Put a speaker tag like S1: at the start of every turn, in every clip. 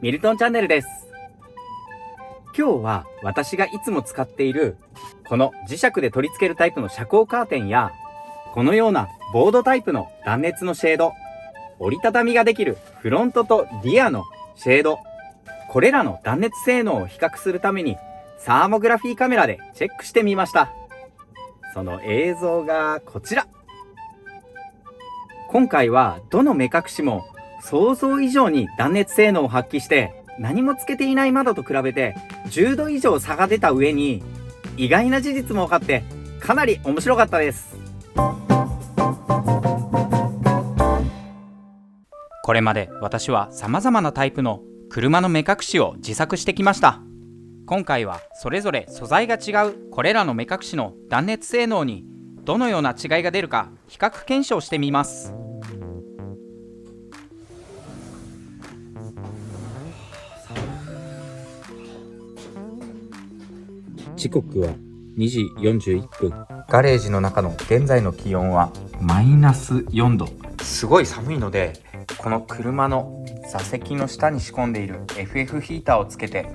S1: ミルトンチャンネルです。今日は私がいつも使っているこの磁石で取り付けるタイプの遮光カーテンや、このようなボードタイプの断熱のシェード、折りたたみができるフロントとリアのシェード、これらの断熱性能を比較するためにサーモグラフィーカメラでチェックしてみました。その映像がこちら。今回はどの目隠しも想像以上に断熱性能を発揮して、何もつけていない窓と比べて10度以上差が出た上に、意外な事実も分かってかなり面白かったです。
S2: これまで私は様々なタイプの車の目隠しを自作してきました。今回はそれぞれ素材が違うこれらの目隠しの断熱性能にどのような違いが出るか比較検証してみます。時刻は2時41分。ガレージの中の現在の気温はマイナス4度。すごい寒いので、この車の座席の下に仕込んでいる FF ヒーターをつけて、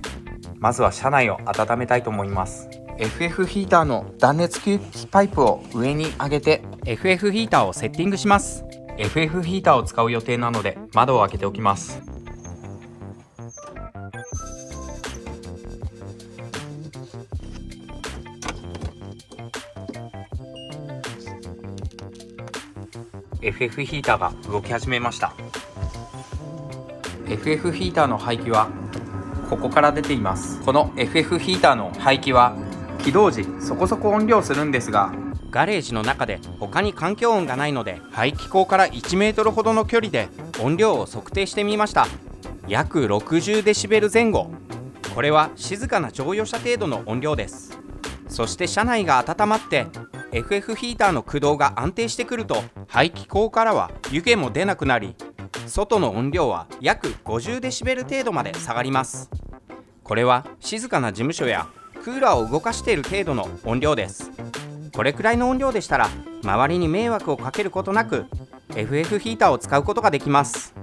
S2: まずは車内を温めたいと思います。 FF ヒーターの断熱吸気パイプを上に上げて FF ヒーターをセッティングします。 FF ヒーターを使う予定なので窓を開けておきます。FF ヒーターが動き始めました。 FF ヒーターの排気はここから出ています。この FF ヒーターの排気は起動時そこそこ音量するんですが、ガレージの中で他に環境音がないので、排気口から1メートルほどの距離で音量を測定してみました。約60デシベル前後。これは静かな乗用車程度の音量です。そして車内が温まって FF ヒーターの駆動が安定してくると、排気口からは湯気も出なくなり、外の音量は約50デシベル程度まで下がります。これは静かな事務所やクーラーを動かしている程度の音量です。これくらいの音量でしたら周りに迷惑をかけることなく FF ヒーターを使うことができます。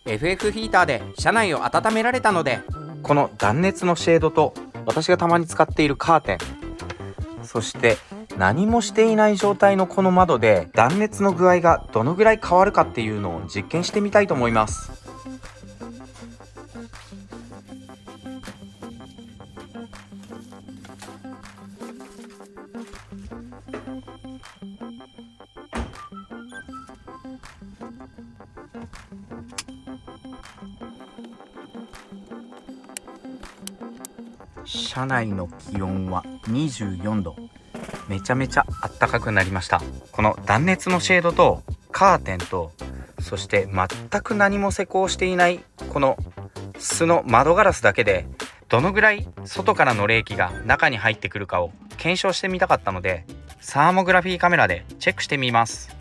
S2: FF ヒーターで車内を温められたので、この断熱のシェードと私がたまに使っているカーテン、そして何もしていない状態のこの窓で断熱の具合がどのぐらい変わるかっていうのを実験してみたいと思います。車内の気温は24度。めちゃめちゃ暖かくなりました。この断熱のシェードとカーテンと、そして全く何も施工していないこの素の窓ガラスだけでどのぐらい外からの冷気が中に入ってくるかを検証してみたかったので、サーモグラフィーカメラでチェックしてみます。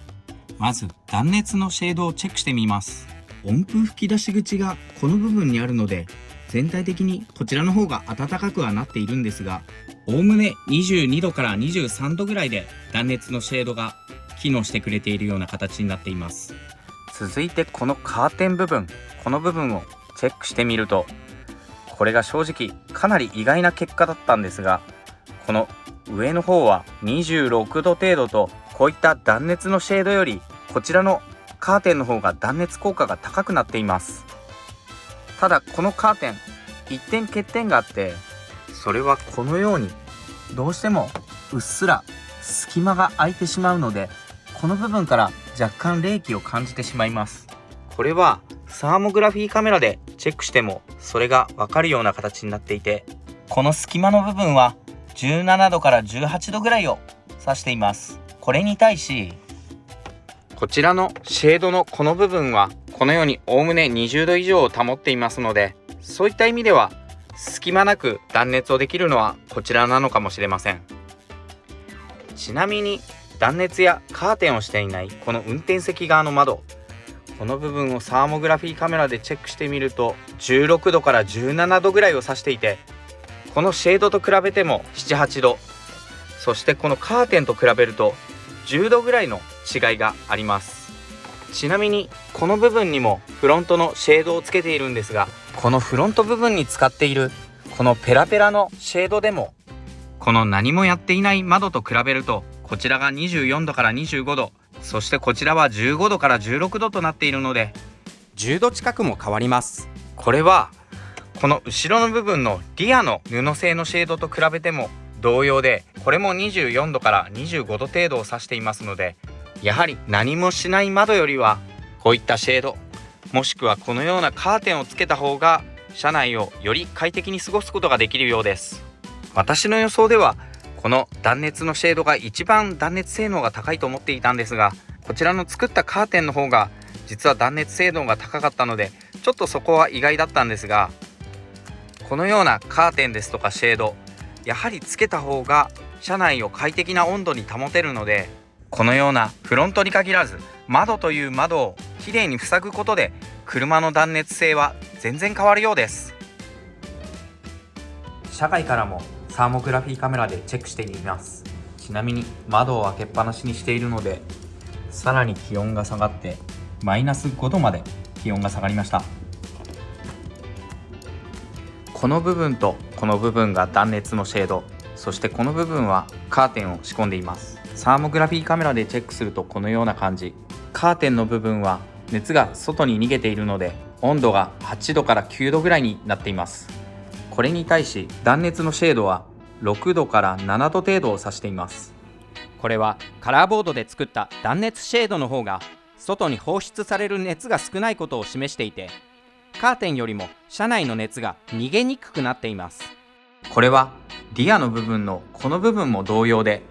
S2: まず断熱のシェードをチェックしてみます。温風吹き出し口がこの部分にあるので、全体的にこちらの方が暖かくはなっているんですが、おおむね22度から23度ぐらいで断熱のシェードが機能してくれているような形になっています。続いてこのカーテン部分、この部分をチェックしてみると、これが正直かなり意外な結果だったんですが、この上の方は26度程度と、こういった断熱のシェードよりこちらのカーテンの方が断熱効果が高くなっています。ただこのカーテン、一点欠点があって、それはこのようにどうしてもうっすら隙間が空いてしまうので、この部分から若干冷気を感じてしまいます。これはサーモグラフィーカメラでチェックしてもそれがわかるような形になっていて、この隙間の部分は17度から18度ぐらいを指しています。これに対しこちらのシェードのこの部分はこのようにおおむね20度以上を保っていますので、そういった意味では隙間なく断熱をできるのはこちらなのかもしれません。ちなみに断熱やカーテンをしていないこの運転席側の窓、この部分をサーモグラフィーカメラでチェックしてみると16度から17度ぐらいを指していて、このシェードと比べても 7,8 度、そしてこのカーテンと比べると10度ぐらいの違いがあります。ちなみにこの部分にもフロントのシェードをつけているんですが、このフロント部分に使っているこのペラペラのシェードでも、この何もやっていない窓と比べると、こちらが24度から25度、そしてこちらは15度から16度となっているので、
S1: 10度近くも変わります。
S2: これはこの後ろの部分のリアの布製のシェードと比べても同様で、これも24度から25度程度を指していますので、やはり何もしない窓よりはこういったシェード、もしくはこのようなカーテンをつけた方が車内をより快適に過ごすことができるようです。私の予想ではこの断熱のシェードが一番断熱性能が高いと思っていたんですが、こちらの作ったカーテンの方が実は断熱性能が高かったので、ちょっとそこは意外だったんですが、このようなカーテンですとかシェード、やはりつけた方が車内を快適な温度に保てるので、このようなフロントに限らず窓という窓をきれいに塞ぐことで車の断熱性は全然変わるようです。車外からもサーモグラフィーカメラでチェックしてみます。ちなみに窓を開けっぱなしにしているので、さらに気温が下がってマイナス5度まで気温が下がりました。この部分とこの部分が断熱のシェード、そしてこの部分はカーテンを仕込んでいます。サーモグラフィーカメラでチェックするとこのような感じ。カーテンの部分は熱が外に逃げているので、温度が8度から9度ぐらいになっています。これに対し断熱のシェードは6度から7度程度を指しています。
S1: これはカラーボードで作った断熱シェードの方が外に放出される熱が少ないことを示していて、カーテンよりも車内の熱が逃げにくくなっています。
S2: これはリアの部分のこの部分も同様で、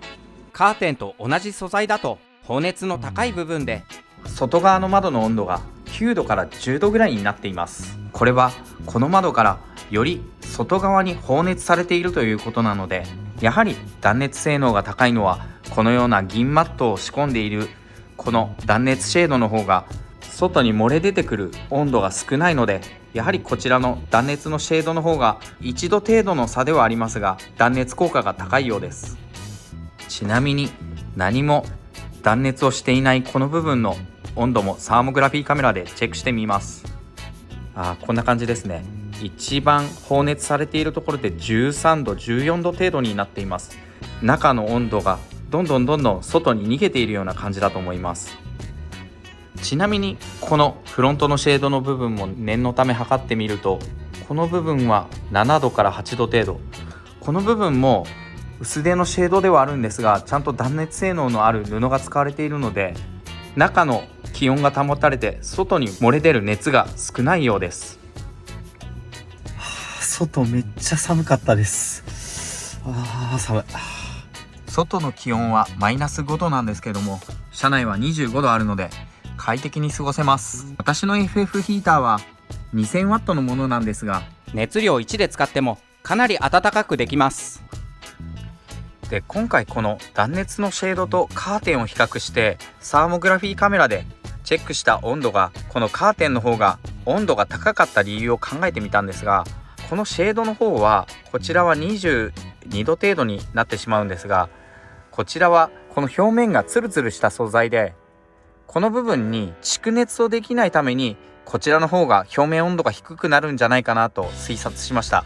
S1: カーテンと同じ素材だと放熱の高い部分で
S2: 外側の窓の温度が9度から10度ぐらいになっています。これはこの窓からより外側に放熱されているということなので、やはり断熱性能が高いのはこのような銀マットを仕込んでいるこの断熱シェードの方が外に漏れ出てくる温度が少ないので、やはりこちらの断熱のシェードの方が1度程度の差ではありますが断熱効果が高いようです。ちなみに何も断熱をしていないこの部分の温度もサーモグラフィーカメラでチェックしてみます。こんな感じですね。一番放熱されているところで13度14度程度になっています。中の温度がどんどん外に逃げているような感じだと思います。ちなみにこのフロントのシェードの部分も念のため測ってみると、この部分は7度から8度程度、この部分も薄手のシェードではあるんですが、ちゃんと断熱性能のある布が使われているので、中の気温が保たれて外に漏れ出る熱が少ないようです。
S3: 外めっちゃ寒かったです。寒い。
S2: 外の気温はマイナス5度なんですけども、車内は25度あるので快適に過ごせます。私の FF ヒーターは 2000W のものなんですが、
S1: 熱量1で使ってもかなり暖かくできます。
S2: で、今回この断熱のシェードとカーテンを比較してサーモグラフィーカメラでチェックした温度が、このカーテンの方が温度が高かった理由を考えてみたんですが、このシェードの方はこちらは22度程度になってしまうんですが、こちらはこの表面がツルツルした素材で、この部分に蓄熱をできないためにこちらの方が表面温度が低くなるんじゃないかなと推察しました。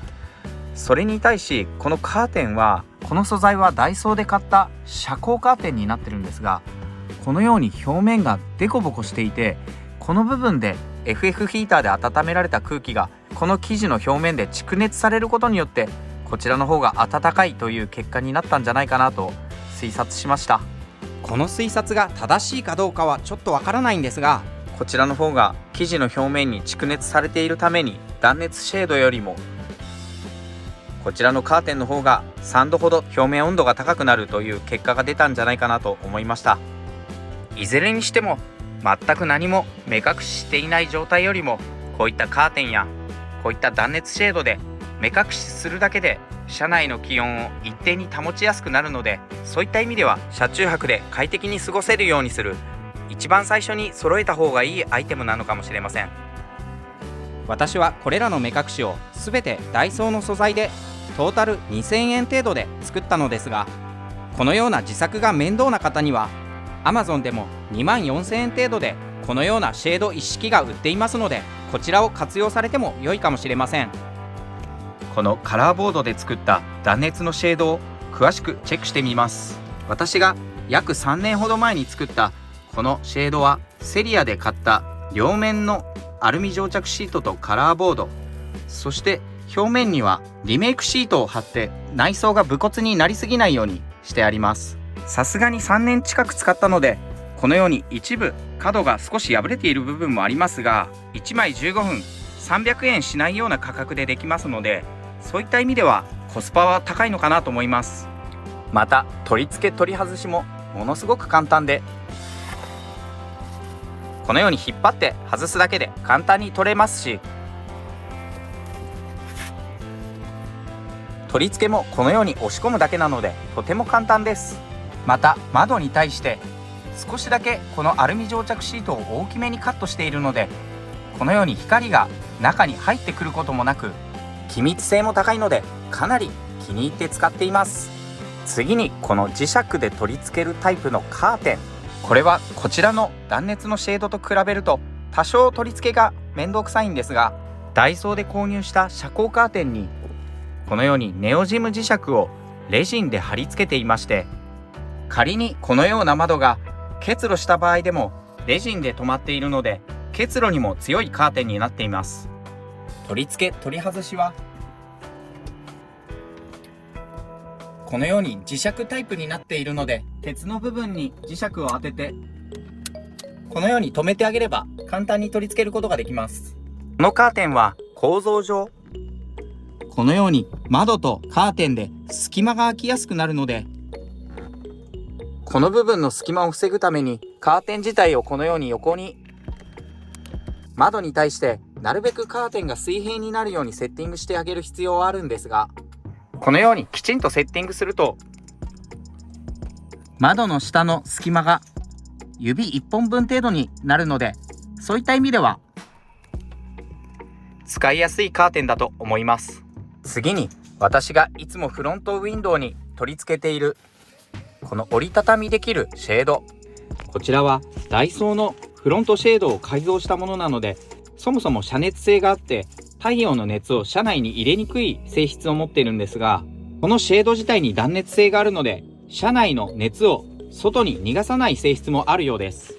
S2: それに対しこのカーテンは、この素材はダイソーで買った遮光カーテンになってるんですが、このように表面がデコボコしていて、この部分で FF ヒーターで温められた空気がこの生地の表面で蓄熱されることによって、こちらの方が暖かいという結果になったんじゃないかなと推察しました。
S1: この推察が正しいかどうかはちょっとわからないんですが、
S2: こちらの方が生地の表面に蓄熱されているために、断熱シェードよりもこちらのカーテンの方が3度ほど表面温度が高くなるという結果が出たんじゃないかなと思いました。いずれにしても全く何も目隠ししていない状態よりも、こういったカーテンやこういった断熱シェードで目隠しするだけで車内の気温を一定に保ちやすくなるので、そういった意味では車中泊で快適に過ごせるようにする一番最初に揃えた方がいいアイテムなのかもしれません。
S1: 私はこれらの目隠しを全てダイソーの素材でトータル2000円程度で作ったのですが、このような自作が面倒な方には Amazon でも2万4000円程度でこのようなシェード一式が売っていますので、こちらを活用されても良いかもしれません。
S2: このカラーボードで作った断熱のシェードを詳しくチェックしてみます。私が約3年ほど前に作ったこのシェードはセリアで買った両面のアルミ蒸着シートとカラーボード、そして表面にはリメイクシートを貼って内装が無骨になりすぎないようにしてあります。さすがに3年近く使ったので、このように一部角が少し破れている部分もありますが、1枚15分300円しないような価格でできますので、そういった意味ではコスパは高いのかなと思います。また取り付け取り外しもものすごく簡単で、このように引っ張って外すだけで簡単に取れますし、取り付けもこのように押し込むだけなのでとても簡単です。また窓に対して少しだけこのアルミ蒸着シートを大きめにカットしているので、このように光が中に入ってくることもなく、気密性も高いのでかなり気に入って使っています。次にこの磁石で取り付けるタイプのカーテン、これはこちらの断熱のシェードと比べると多少取り付けが面倒くさいんですが、ダイソーで購入した遮光カーテンにこのようにネオジム磁石をレジンで貼り付けていまして、仮にこのような窓が結露した場合でもレジンで留まっているので、結露にも強いカーテンになっています。取り付け取り外しはこのように磁石タイプになっているので、鉄の部分に磁石を当ててこのように留めてあげれば簡単に取り付けることができます。このカーテンは構造上このように窓とカーテンで隙間が空きやすくなるので、この部分の隙間を防ぐためにカーテン自体をこのように横に窓に対してなるべくカーテンが水平になるようにセッティングしてあげる必要はあるんですが、このようにきちんとセッティングすると窓の下の隙間が指1本分程度になるので、そういった意味では使いやすいカーテンだと思います。次に私がいつもフロントウィンドウに取り付けているこの折りたたみできるシェード、こちらはダイソーのフロントシェードを改造したものなので、そもそも遮熱性があって太陽の熱を車内に入れにくい性質を持っているんですが、このシェード自体に断熱性があるので車内の熱を外に逃がさない性質もあるようです。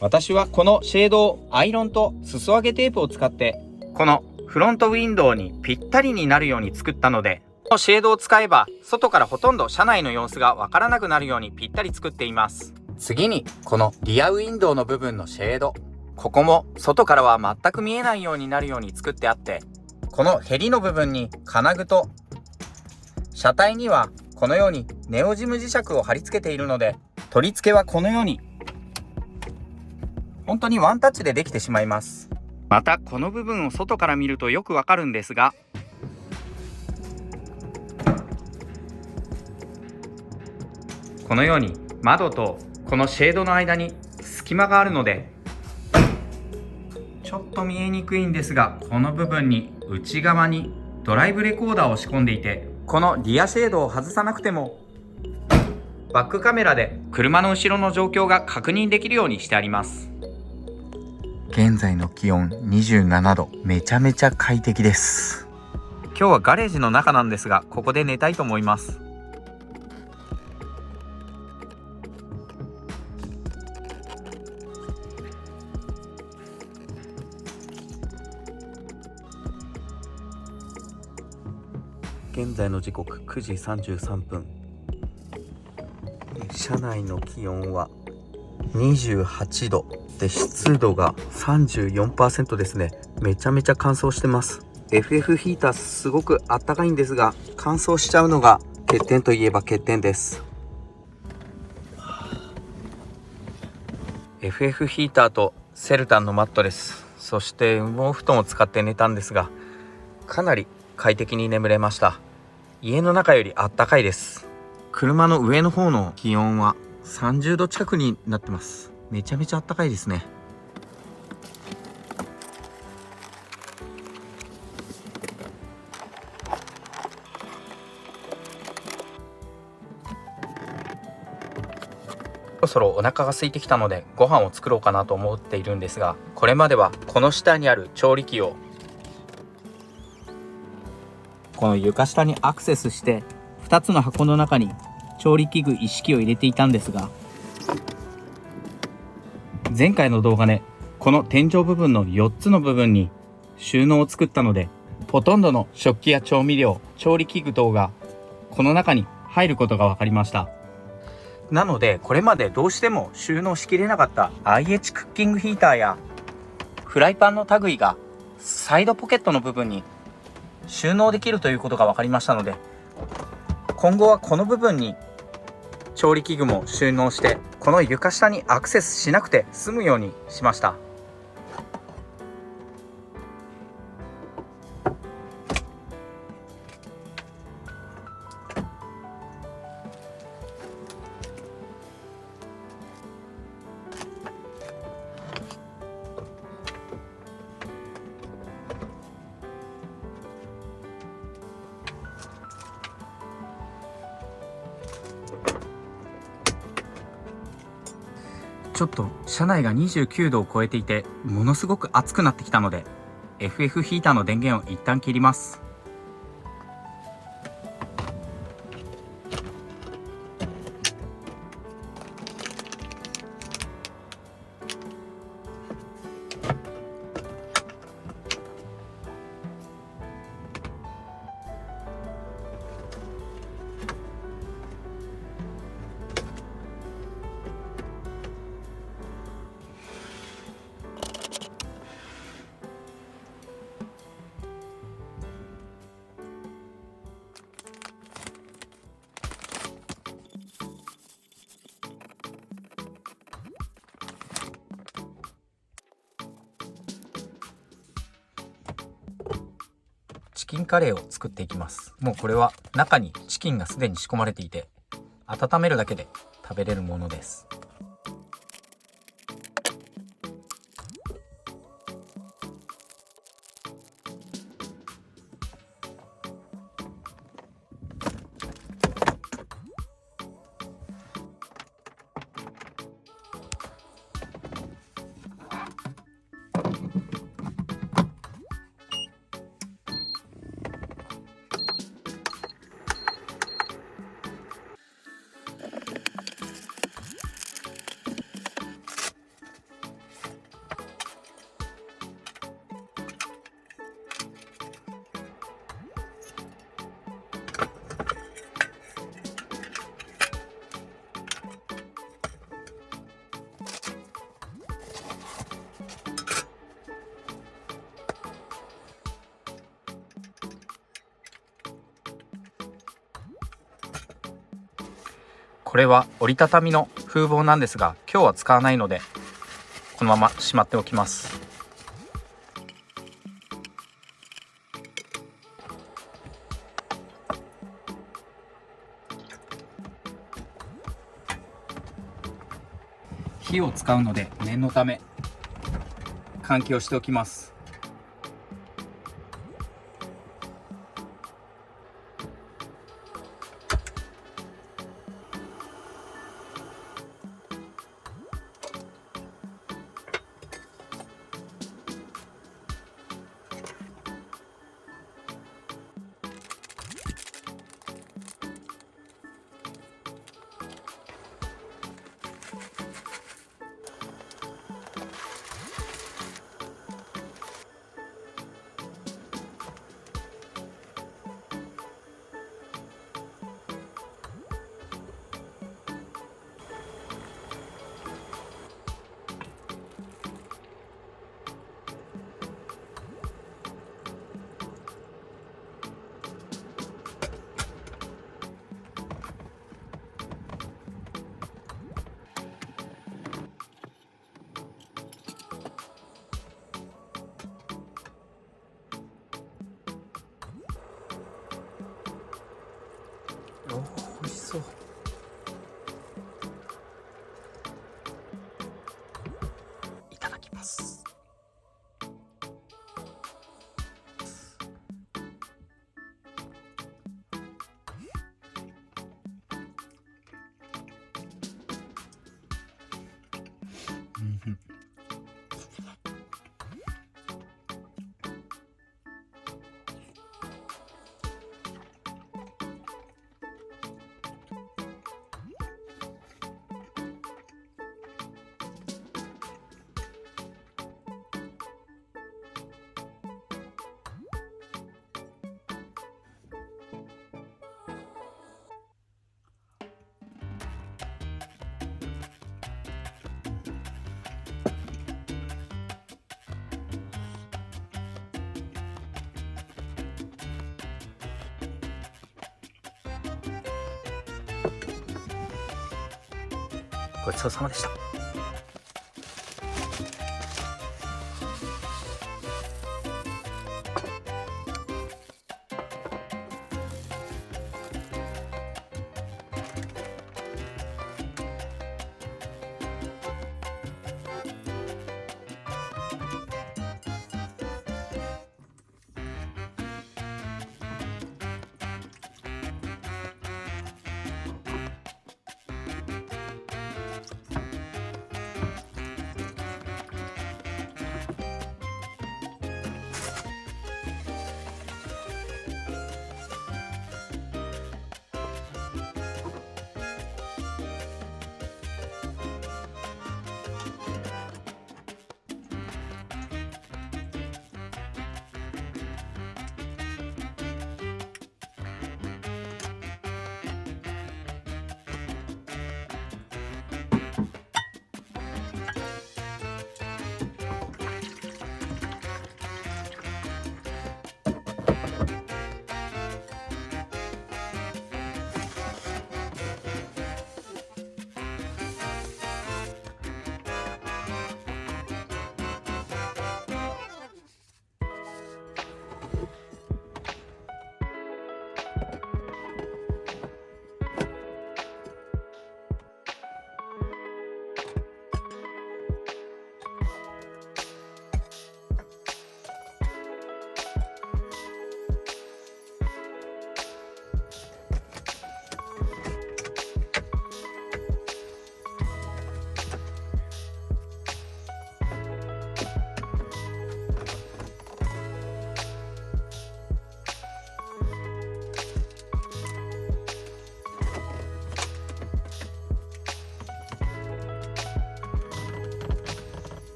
S2: 私はこのシェードをアイロンと裾上げテープを使ってこのフロントウィンドウにぴったりになるように作ったので、このシェードを使えば外からほとんど車内の様子がわからなくなるようにぴったり作っています。次にこのリアウィンドウの部分のシェード、ここも外からは全く見えないようになるように作ってあって、このヘリの部分に金具と車体にはこのようにネオジム磁石を貼り付けているので、取り付けはこのように本当にワンタッチでできてしまいます。またこの部分を外から見るとよくわかるんですが、このように窓とこのシェードの間に隙間があるのでちょっと見えにくいんですが、この部分に内側にドライブレコーダーを仕込んでいて、このリアシェードを外さなくてもバックカメラで車の後ろの状況が確認できるようにしてあります。現在の気温27度、めちゃめちゃ快適です。今日はガレージの中なんですが、ここで寝たいと思います。現在の時刻9時33分。車内の気温は28度で、湿度が 34% ですね。めちゃめちゃ乾燥してます。FF ヒーターすごくあったかいんですが、乾燥しちゃうのが欠点といえば欠点です。FF ヒーターとセルタンのマットレス、そして羽毛布団を使って寝たんですが、かなり快適に眠れました。家の中よりあったかいです。車の上の方の気温は30度近くになってます。めちゃめちゃあったかいですね。そろそろお腹が空いてきたのでご飯を作ろうかなと思っているんですが、これまではこの下にある調理器を
S1: この床下にアクセスして2つの箱の中に調理器具一式を入れていたんですが、前回の動画でこの天井部分の4つの部分に収納を作ったので、ほとんどの食器や調味料、調理器具等がこの中に入ることが分かりました。なのでこれまでどうしても収納しきれなかった IH クッキングヒーターやフライパンの類がサイドポケットの部分に収納できるということが分かりましたので、今後はこの部分に調理器具も収納して、この床下にアクセスしなくて済むようにしました。ちょっと車内が29度を超えていてものすごく暑くなってきたので FF ヒーターの電源を一旦切ります。チキンカレーを作っていきます。もうこれは中にチキンがすでに仕込まれていて、温めるだけで食べれるものです。これは折りたたみの風防なんですが、今日は使わないのでこのまましまっておきます。火を使うので念のため換気をしておきます。美味しそう。いただきます。
S2: ごちそうさまでした。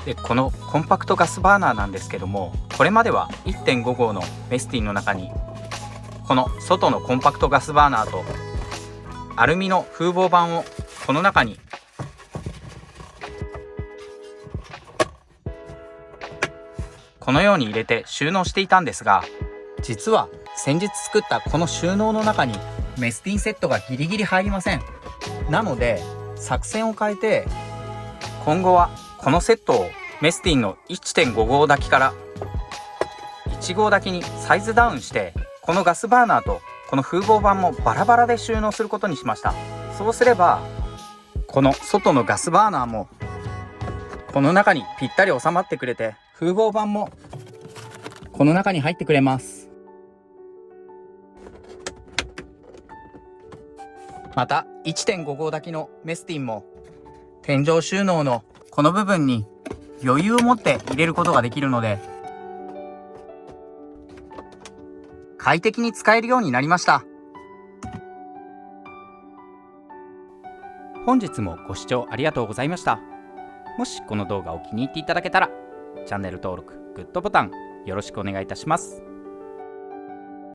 S2: でこのコンパクトガスバーナーなんですけども、これまでは 1.5 号のメスティンの中にこの外のコンパクトガスバーナーとアルミの風防板をこの中にこのように入れて収納していたんですが、実は先日作ったこの収納の中にメスティンセットがギリギリ入りません。なので作戦を変えて、今後はこのセットをメスティンの 1.5 号炊きから1号炊きにサイズダウンしてこのガスバーナーとこの風防板もバラバラで収納することにしました。そうすればこの外のガスバーナーもこの中にぴったり収まってくれて、風防板もこの中に入ってくれます。また 1.5 号炊きのメスティンも天井収納のこの部分に余裕を持って入れることができるので、快適に使えるようになりました。
S1: 本日もご視聴ありがとうございました。もしこの動画を気に入っていただけたら、チャンネル登録、グッドボタンよろしくお願いいたします。